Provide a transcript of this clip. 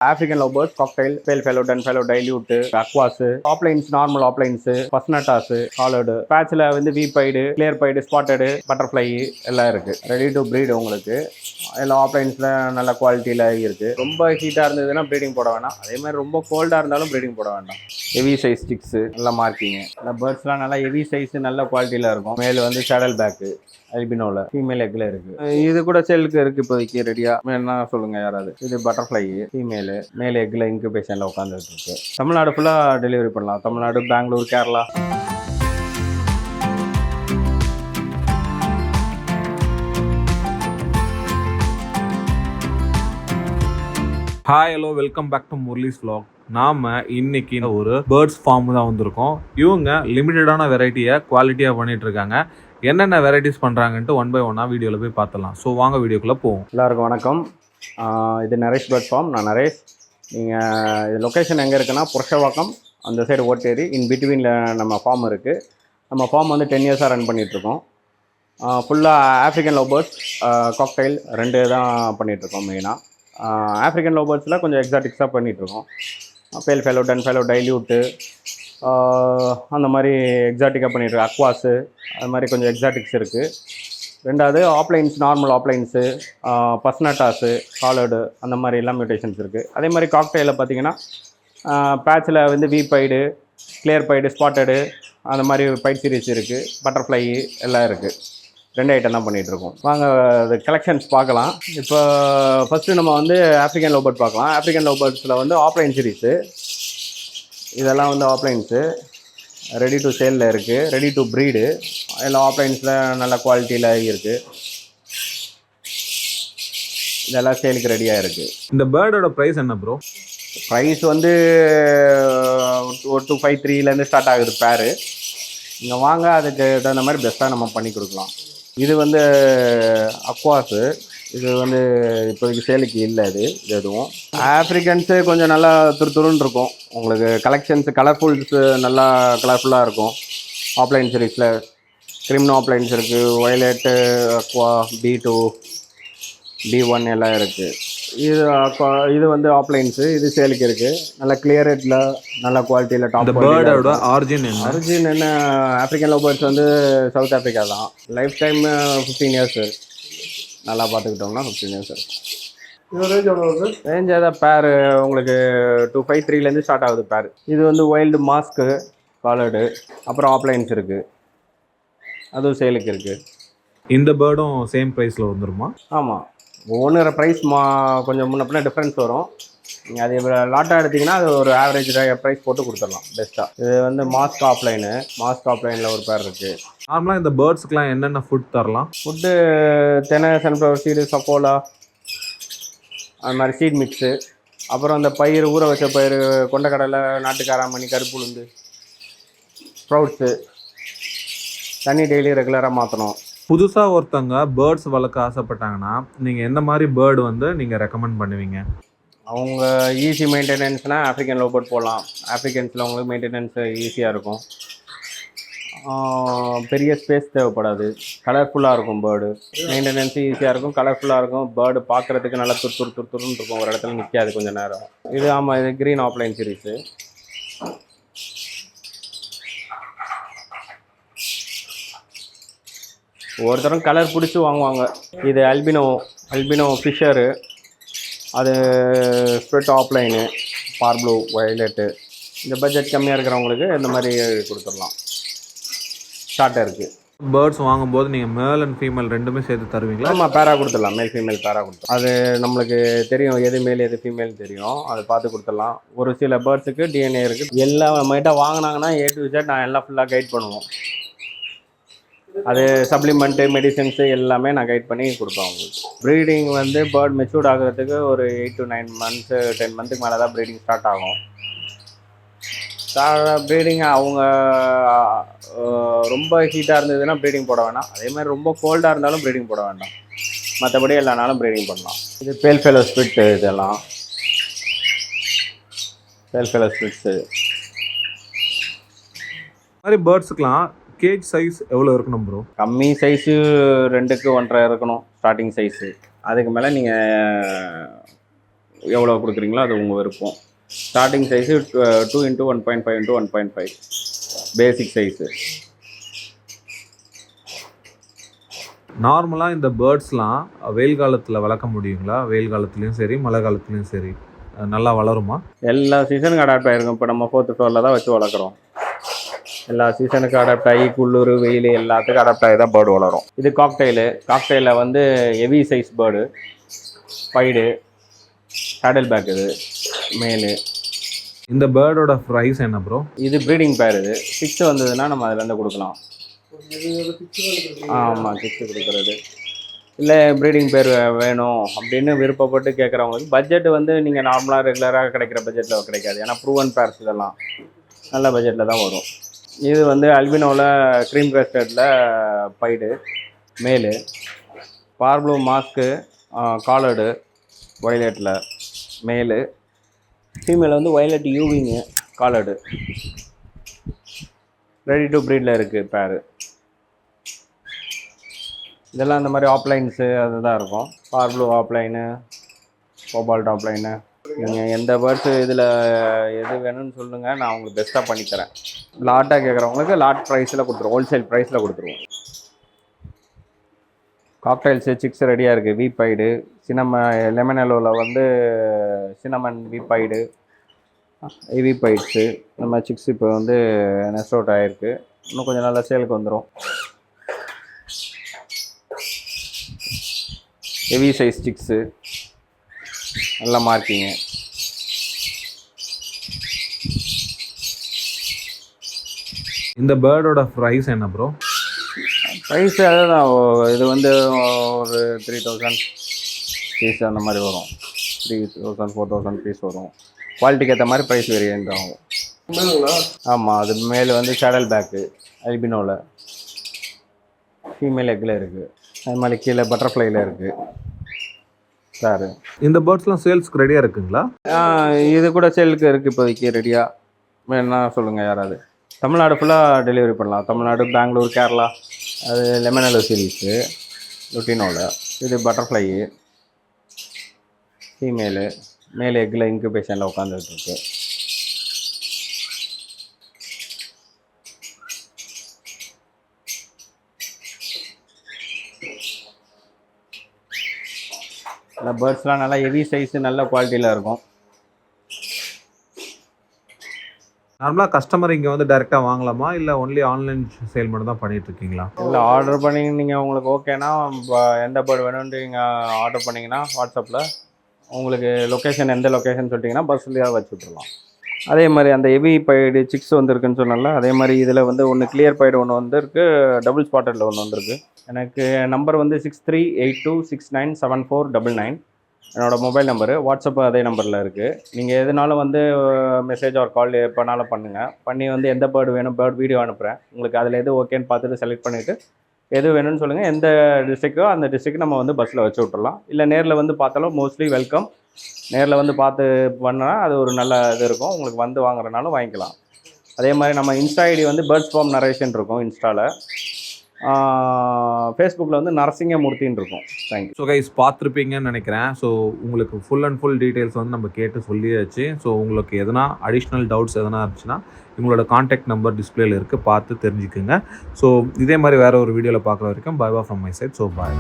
African lovebirds, cocktail, pale fallow, dun fallow, dilute, aquas, oplines, normal oplines, pastanatas, collared, patchல வந்து V-pied, clear pied, spotted, butterfly எல்லாம் இருக்கு. Ready to breed உங்களுக்கு. எல்லா ஆப்லைன்ஸ்ல நல்ல குவாலிட்டியில இருக்கு. ரொம்ப ஹீட்டா இருந்ததுன்னா ப்ரீடிங் போட வேணாம். அதே மாதிரி ரொம்ப கோல்டா இருந்தாலும் ப்ரீடிங் போட வேண்டாம். ஹெவி சைஸ் ஸ்டிக்ஸ் நல்லா மார்க்கிங். இந்த பேர்ட்ஸ்லாம் நல்லா ஹெவி சைஸ் நல்ல குவாலிட்டியில இருக்கும். மேல் வந்து சேடல் பேக்கு அல்பினோல ஃபீமேல் எக்ல இருக்கு. இது கூட சேலுக்கு இருக்கு இப்போதைக்கு ரெடியா. என்ன சொல்லுங்க யாராவது. இது பட்டர்ஃப்ளை ஃபீமேல் மேல் எக்ல இன்குபேஷன்ல உட்காந்துட்டு இருக்கு. தமிழ்நாடு ஃபுல்லா டெலிவரி பண்ணலாம். Tamil Nadu, Bangalore, Kerala. Hi hello welcome back to Murali's vlog. நாம் இன்னைக்கு ஒரு பேர்ட்ஸ் ஃபார்ம் தான் வந்திருக்கோம். இவங்க லிமிட்டடான வெரைட்டியை குவாலிட்டியாக பண்ணிட்டு இருக்காங்க. என்னென்ன வெரைட்டிஸ் பண்ணுறாங்கன்ட்டு ஒன் பை ஒன்னாக வீடியோவில் போய் பார்த்துலாம். ஸோ வாங்க வீடியோக்குள்ளே போவோம். எல்லாருக்கும் வணக்கம். இது நரேஷ் பேர்ட் ஃபார்ம். நான் நரேஷ். நீங்கள் இது லொக்கேஷன் எங்கே இருக்குன்னா புருஷவாக்கம் அந்த சைடு ஓட்டேரி இன் பிட்வீனில் நம்ம ஃபார்ம் இருக்குது. நம்ம ஃபார்ம் வந்து 10 இயர்ஸாக ரன் பண்ணிகிட்ருக்கோம். ஃபுல்லாக ஆஃப்ரிக்கன் லவ் பேர்ட்ஸ், காக்டைல் ரெண்டு தான் பண்ணிகிட்ருக்கோம் மெயினாக. ஆஃப்ரிக்கன் லவ் பேர்ட்ஸில் கொஞ்சம் எக்ஸாட்டிக்ஸாக பண்ணிகிட்ருக்கோம். பேல் ஃபெலோ, டன் ஃபெலோ, டைல்யூட்டு அந்த மாதிரி எக்ஸாட்டிக்காக பண்ணிகிட்ருக்கோம். அக்வாஸு அது மாதிரி கொஞ்சம் எக்ஸாட்டிக்ஸ் இருக்குது. ரெண்டாவது ஆப்லைன்ஸ், நார்மல் ஆப்லைன்ஸு, பஸ்னட்டாஸு, காலர்டு அந்த மாதிரி எல்லாம் மியூட்டேஷன்ஸ் இருக்குது. அதே மாதிரி காக்டைலில் பார்த்தீங்கன்னா பேட்சில் வந்து V-pied, கிளியர் பைடு, ஸ்பாட்டடு அந்த மாதிரி பைட் சீரிஸ் இருக்குது. பட்டர்ஃப்ளை எல்லாம் இருக்குது. 2 ஐட்டம் தான் பண்ணிகிட்ருக்கோம். வாங்க அது கலெக்ஷன்ஸ் பார்க்கலாம். இப்போ ஃபஸ்ட்டு நம்ம வந்து ஆஃப்ரிக்கன் லவ் பேர்ட் பார்க்கலாம். ஆஃப்ரிக்கன் லவ் பேர்ட்ஸில் வந்து ஆப்லைன் சீரீஸு இதெல்லாம் வந்து ஆப்லைன்ஸு ரெடி டு சேலில் இருக்குது. ரெடி டு ப்ரீடு எல்லாம் ஆப்லைன்ஸில் நல்ல குவாலிட்டியில் இருக்குது. இதெல்லாம் சேலுக்கு ரெடியாக இருக்குது. இந்த பேர்டோட ப்ரைஸ் என்ன ப்ரோ? ப்ரைஸ் வந்து 253 ஸ்டார்ட் ஆகுது பேரு. இங்கே வாங்க, அதுக்கு தகுந்த மாதிரி பெஸ்ட்டாக நம்ம பண்ணி கொடுக்கலாம். இது வந்து அக்வாஸு. இது வந்து இப்போதைக்கு சேலுக்கு இல்லை. இது எதுவும் ஆஃப்ரிக்கன்ஸு கொஞ்சம் நல்லா துருத்துருன்னு இருக்கும். உங்களுக்கு கலெக்ஷன்ஸு கலர்ஃபுல்ஸு நல்லா கலர்ஃபுல்லாக இருக்கும். ஆப்லைன் சீரீஸில் கிரிம்னோ ஆப்லைன்ஸ் இருக்குது. வயலட்டு, அக்வா, B2, B1 எல்லாம் இருக்குது. இது வந்து ஆப்லைன்ஸு. இது சேலுக்கு இருக்குது. நல்ல கிளியரேட்டில் நல்ல குவாலிட்டியில் டாப். பேர்டோட ஆரிஜின் என்ன ஆஃப்ரிக்கன் லவ் பேர்ட்ஸ் வந்து சவுத் ஆஃப்ரிக்கா தான். லைஃப் டைம் 15 இயர்ஸு நல்லா பார்த்துக்கிட்டோம்னா 15 இயர்ஸ் இருக்கும். ரேஞ்ச் ஏதாவது பேரு உங்களுக்கு 253 ஸ்டார்ட் ஆகுது பேர். இது வந்து வைல்டு மாஸ்க்கு, காலர்டு, அப்புறம் ஆப்லைன்ஸ் இருக்குது. அதுவும் சேலுக்கு இருக்குது. இந்த பேர்டும் சேம் ப்ரைஸில் வந்துருமா? ஆமாம், ஒவ்வொன்று ப்ரைஸ் கொஞ்சம் முன்ன பின்ன டிஃப்ரென்ஸ் வரும். நீங்கள் அது லாட்டாக எடுத்திங்கன்னா அது ஒரு ஆவரேஜ் ப்ரைஸ் போட்டு கொடுத்துடலாம் பெஸ்ட்டாக. இது வந்து மாஸ்க் ஆஃப்லைனு. மாஸ்க் ஆஃப்லைனில் ஒரு பேர் இருக்குது. நார்மலாக இந்த பேர்ட்ஸுக்கெலாம் என்னென்ன ஃபுட் தரலாம்? ஃபுட்டு தெனை, சன்ஃப்ளவர் சீடு, சஃபோலா அது மாதிரி சீட் மிக்ஸு, அப்புறம் அந்த பயிர், ஊற வச்ச பயிர், கொண்டக்கடலை, நாட்டுக்காராமணி, கருப்பு உளுந்து, ஸ்ப்ரவுட்ஸு. தண்ணி டெய்லி ரெகுலராக மாற்றணும். புதுசாக ஒருத்தவங்க பேர்ட்ஸ் வளர்க்க ஆசைப்பட்டாங்கன்னா நீங்கள் எந்த மாதிரி பேர்டு வந்து நீங்கள் ரெக்கமெண்ட் பண்ணுவீங்க? அவங்க ஈஸி மெயின்டெனன்ஸ்னால் ஆஃப்ரிக்கன் லவ் பேர்ட் போகலாம். ஆஃப்ரிக்கன்ஸில் அவங்களுக்கு மெயின்டெனன்ஸ் ஈஸியாக இருக்கும். பெரிய ஸ்பேஸ் தேவைப்படாது. கலர்ஃபுல்லாக இருக்கும் பேர்டு. மெயின்டெனன்ஸ் ஈஸியாக இருக்கும், கலர்ஃபுல்லாக இருக்கும். பேர்டு பார்க்குறதுக்கு நல்லா துருன்னு இருக்கும். ஒரு இடத்துல நிற்காது கொஞ்சம் நேரம். இது ஆமாம், இது க்ரீன் ஆப்லைன் சீரீஸு. ஒவ்வொருத்தரும் கலர் பிடிச்சி வாங்குவாங்க. இது அல்பினோ ஃபிஷரு, அது ஸ்ப்ரெட் ஆப்லைனு, பார்ப்ளூ, வயலட்டு. இந்த பட்ஜெட் கம்மியாக இருக்கிறவங்களுக்கு இந்த மாதிரி கொடுத்துடலாம். ஷார்ட்டாக இருக்குது. பேர்ட்ஸ் வாங்கும்போது நீங்கள் மேல் அண்ட் ஃபீமேல் ரெண்டுமே சேர்த்து தருவீங்களா? ஆமாம், பேரா கொடுத்துடலாம். மேல் ஃபீமேல் பேரா கொடுத்துடலாம். அது நம்மளுக்கு தெரியும், எது மேல் எது ஃபீமேல் தெரியும். அதை பார்த்து கொடுத்துடலாம். ஒரு சில பேர்ட்ஸுக்கு DNA இருக்குது. எல்லாம் நம்மகிட்ட வாங்கினாங்கன்னா A to Z நான் எல்லாம் ஃபுல்லாக கைட் பண்ணுவோம். அது சப்ளிமெண்ட்டு, மெடிசன்ஸு எல்லாமே நான் கைட் பண்ணி கொடுப்பேன் அவங்களுக்கு. ப்ரீடிங் வந்து பேர்ட் மெச்சூர்ட் ஆகிறதுக்கு ஒரு 8 to 9 months 10 மந்த்துக்கு மேலே தான் ப்ரீடிங் ஸ்டார்ட் ஆகும். ப்ரீடிங் அவங்க ரொம்ப ஹீட்டாக இருந்ததுன்னா ப்ரீடிங் போட வேணாம். அதே மாதிரி ரொம்ப கோல்டாக இருந்தாலும் ப்ரீடிங் போட வேண்டாம். மற்றபடி எல்லா நாளும் ப்ரீடிங் பண்ணலாம். இது பேல் ஃபெலோ ஸ்பிரிட்டு. இதெல்லாம் பேல் ஃபெலோ ஸ்பிரிட்ஸு. மாதிரி பேர்ட்ஸுக்கெலாம் கேஜ் சைஸ் எவ்வளோ இருக்கணும் ப்ரோ? கம்மி சைஸு 2க்கு 1.5 இருக்கணும் ஸ்டார்டிங் சைஸு. அதுக்கு மேலே நீங்கள் எவ்வளோ கொடுக்குறீங்களோ அது உங்கள் விருப்பம். ஸ்டார்டிங் சைஸு 2 × 1.5 × 1.5 பேசிக் சைஸு. நார்மலாக இந்த பேர்ட்ஸ்லாம் வெயில் காலத்தில் வளர்க்க முடியுங்களா? வெயில் காலத்துலேயும் சரி மழை காலத்துலேயும் சரி நல்லா வளருமா? எல்லா சீசனுக்கும் அடாப்ட் ஆகிருக்கும். இப்போ நம்ம 4th ஃப்ளோரில் தான் வச்சு வளர்க்குறோம். எல்லா சீசனுக்கும் அடாப்ட் ஆகி குளிர் வெயில் எல்லாத்துக்கும் அடாப்ட் ஆகி தான் பேர்டு வளரும். இது காக்டெயிலில் வந்து heavy size bird, Baidu, saddle back, இது மேலு. இந்த பேர்டோட ப்ரைஸ் என்ன ப்ரோ? இது ப்ரீடிங் பேர். இது 6 வந்ததுன்னா நம்ம அதுலேருந்து கொடுக்கலாம். ஆமாம், 6 கொடுக்குறது. இல்லை ப்ரீடிங் பேர் வேணும் அப்படின்னு விருப்பப்பட்டு கேட்குறவங்களுக்கு பட்ஜெட் வந்து நீங்கள் நார்மலாக ரெகுலராக கிடைக்கிற பட்ஜெட்டில் கிடைக்காது. ஏன்னா ப்ரூவன் பேர்ஸ் இதெல்லாம் நல்ல பட்ஜெட்டில் தான் வரும். இது வந்து அல்பினோவில் க்ரீம் கிரஸ்டடில் பைடு மேலு, பார்ப்ளூ மாஸ்க்கு காலர்டு வயலட்டில் மேலு, ஃபீமேல் வந்து வயலட் யூவிங்கு காலர்டு, ரெடி டு ப்ரீடில் இருக்குது பேரு. இதெல்லாம் இந்த மாதிரி ஆப்லைன்ஸு அதுதான் இருக்கும். Parblue opaline, cobalt opaline. நீங்கள் எந்த பேர்ட்ஸு இதில் எது வேணும்னு சொல்லுங்கள், நான் உங்களுக்கு பெஸ்ட்டாக பண்ணித்தரேன். லாட்டாக கேட்குறவங்களுக்கு லாட் ப்ரைஸில் கொடுத்துருவோம், ஹோல்சேல் ப்ரைஸில் கொடுத்துருவோம். காக்டைல்ஸு சிக்ஸ் ரெடியாக இருக்குது. வீப்பைடு, லெமன் எல்லோவில் வந்து சினமன் வீப்பைடு, வீப்பைட்ஸு, இந்த மாதிரி சிக்ஸ் இப்போ வந்து நெஸ்ட் அவுட் ஆகிருக்கு. இன்னும் கொஞ்சம் நல்லா சேலுக்கு வந்துடும். ஹெவி சைஸ் சிக்ஸு, நல்ல மார்க்கிங்கு. இந்த பேர்டோட ப்ரைஸ் என்ன ப்ரோ? ப்ரைஸ் அதுதான், இது வந்து ஒரு 3000 பீஸ் அந்த மாதிரி வரும். 3000 4000 பீஸ் வரும். குவாலிட்டிக்கு ஏற்ற மாதிரி ப்ரைஸ் வேரியன்ட் ஆகும். ஆமாம், அது மேலே வந்து சேடல் பேக்கு அல்பினோவில், ஃபீமேல் எக்கில் இருக்குது. அது மாதிரி கீழே பட்டர்ஃப்ளைல இருக்குது சார். இந்த பேர்ட்ஸ்லாம் சேல்ஸ்க்கு ரெடியாக இருக்குங்களா? இது கூட சேலுக்கு இருக்குது இப்போதைக்கு ரெடியாக. வேணுன்னா சொல்லுங்கள் யாராவது. தமிழ்நாடு ஃபுல்லாக டெலிவரி பண்ணலாம். தமிழ்நாடு, பெங்களூர், கேரளா. அது லெமன் எல்லோ சீரீஸு லுட்டினோவில். இது பட்டர்ஃப்ளை ஃபீமேலு, மேல் எக்கில் இன்குபேஷனில் உட்காந்துட்டுருக்கு. இந்த பேர்ட்ஸ்லாம் நல்லா ஹெவி சைஸு, நல்ல குவாலிட்டியில் இருக்கும். நார்மலாக கஸ்டமர் இங்கே வந்து டைரெக்டாக வாங்கலாமா, இல்லை ஒன்லி ஆன்லைன் சேல் மட்டும் தான் பண்ணிகிட்ருக்கீங்களா? இல்லை, ஆர்டர் பண்ணி நீங்கள் உங்களுக்கு ஓகேனா எந்த பேர்டு வேணும்னு நீங்கள் ஆர்டர் பண்ணிங்கன்னா வாட்ஸ்அப்பில் உங்களுக்கு லொக்கேஷன், எந்த லொக்கேஷன் சொல்லிட்டிங்கன்னா பஸ்ஸில் வச்சு விட்ருலாம். அதே மாதிரி அந்த ஹெவி பைடு சிக்ஸ் வந்துருக்குன்னு சொன்னால, அதே மாதிரி இதில் வந்து ஒன்று கிளியர் பைடு ஒன்று வந்துருக்கு, டபுள் ஸ்பாட்டடில் ஒன்று வந்துருக்கு. எனக்கு நம்பர் வந்து 6382697499. என்னோடய மொபைல் நம்பரு. வாட்ஸ்அப் அதே நம்பரில் இருக்குது. நீங்கள் எதுனாலும் வந்து மெசேஜ் ஆர் கால் எப்போனாலும் பண்ணுங்கள். பண்ணி வந்து எந்த பேர்டு வேணும், பேர்டு வீடியோ அனுப்புகிறேன் உங்களுக்கு. அதில் எது ஓகேன்னு பார்த்துட்டு செலக்ட் பண்ணிவிட்டு எது வேணும்னு சொல்லுங்கள். எந்த டிஸ்ட்ரிக்கோ அந்த டிஸ்ட்ரிக் நம்ம வந்து பஸ்ஸில் வச்சு விட்றலாம். இல்லை நேரில் வந்து பார்த்தாலும் மோஸ்ட்லி வெல்கம். நேரில் வந்து பார்த்து பண்ணால் அது ஒரு நல்ல இது இருக்கும். உங்களுக்கு வந்து வாங்குறதுனாலும் வாங்கிக்கலாம். அதே மாதிரி நம்ம இன்ஸ்டா ஐடி வந்து பேர்ட்ஸ் ஃபார்ம் நரேஷன் இருக்கும் இன்ஸ்டாவில். ஃபேஸ்புக்கில் வந்து நரசிங்கமூர்த்தின்னு இருக்கும். தேங்க்யூ. ஸோ கைஸ், பார்த்துருப்பீங்கன்னு நினைக்கிறேன். ஸோ உங்களுக்கு ஃபுல் அண்ட் ஃபுல் டீட்டெயில்ஸ் வந்து நம்ம கேட்டு சொல்லியாச்சு. ஸோ உங்களுக்கு எதனா அடிஷ்னல் டவுட்ஸ் எதனா இருந்துச்சுன்னா உங்களோட காண்டாக்ட் நம்பர் டிஸ்பிளேல இருக்குது, பார்த்து தெரிஞ்சுக்குங்க. ஸோ இதே மாதிரி வேறு ஒரு வீடியோவில் பார்க்குற வரைக்கும் bye bye from my side. So bye.